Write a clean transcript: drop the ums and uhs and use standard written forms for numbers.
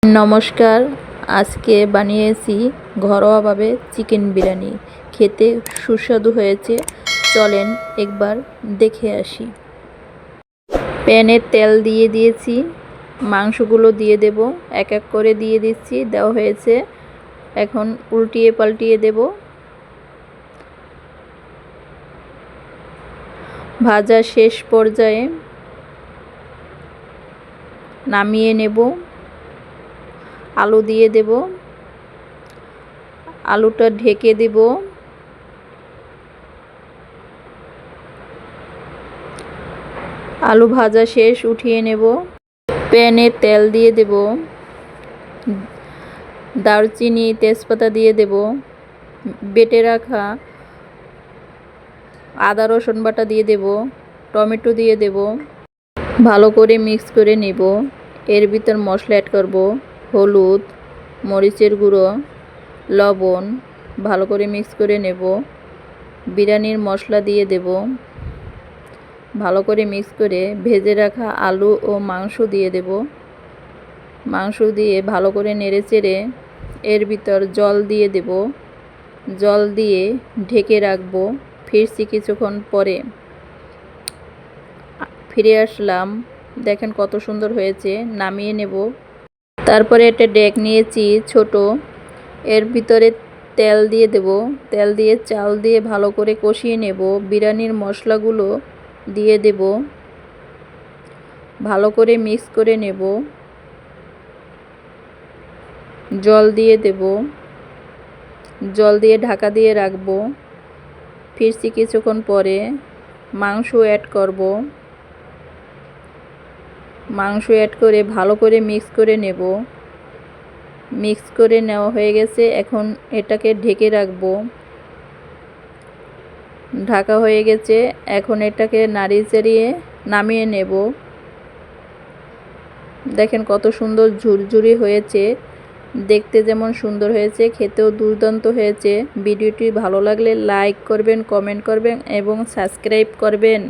নমস্কার। আজকে বানিয়েছি ঘরোয়াভাবে চিকেন বিরিয়ানি। খেতে সুস্বাদু হয়েছে। চলেন একবার দেখে আসি। প্যানে তেল দিয়ে দিয়েছি, মাংসগুলো দিয়ে দেব। এক এক করে দিয়ে দিচ্ছি, দেওয়া হয়েছে। এখন উল্টিয়ে পাল্টিয়ে দেব। ভাজা শেষ পর্যায়ে নামিয়ে নেব। আলু দিয়ে দেব, আলুটা ঢেকে দেব। আলু ভাজা শেষ, উঠিয়ে নেব। প্যানে তেল দিয়ে দেব, দারচিনি তেজপাতা দিয়ে দেব, বেটে রাখা আদা রসুন বাটা দিয়ে দেব, টমেটো দিয়ে দেব। ভালো করে মিক্স করে নেব। এর ভিতর মশলা অ্যাড করব, হলুদ, মরিচের গুঁড়ো, লবণ। ভালো করে মিক্স করে নেব। বিরিয়ানির মশলা দিয়ে দেব। ভালো করে মিক্স করে ভেজে রাখা আলু ও মাংস দিয়ে দেব। মাংস দিয়ে ভালো করে নেড়েচেড়ে এর ভিতর জল দিয়ে দেব। জল দিয়ে ঢেকে রাখবো। ফিরছি কিছুক্ষণ পরে, ফিরে আসলাম। দেখেন কত সুন্দর হয়েছে। নামিয়ে নেব। তারপরে একটা ডেক নিয়েছি ছোট, এর ভিতরে তেল দিয়ে দেব। তেল দিয়ে চাল দিয়ে ভালো করে কষিয়ে নেব। বিরিয়ানির মশলাগুলো দিয়ে দেব। ভালো করে মিক্স করে নেব। জল দিয়ে দেব। জল দিয়ে ঢাকা দিয়ে রাখবো। ফিরছি কিছুক্ষণ পরে, মাংস অ্যাড করব। মাংস অ্যাড করে ভালো করে মিক্স করে নেব। মিক্স করে নেওয়া হয়ে গেছে। এখন এটাকে ঢেকে রাখবো। ঢাকা হয়ে গেছে। এখন এটাকে নাড়িয়ে চাড়িয়ে নামিয়ে নেব। দেখেন কত সুন্দর ঝুরঝুরি হয়েছে। দেখতে যেমন সুন্দর হয়েছে, খেতেও দুর্দান্ত হয়েছে। ভিডিওটি ভালো লাগলে লাইক করবেন, কমেন্ট করবেন এবং সাবস্ক্রাইব করবেন।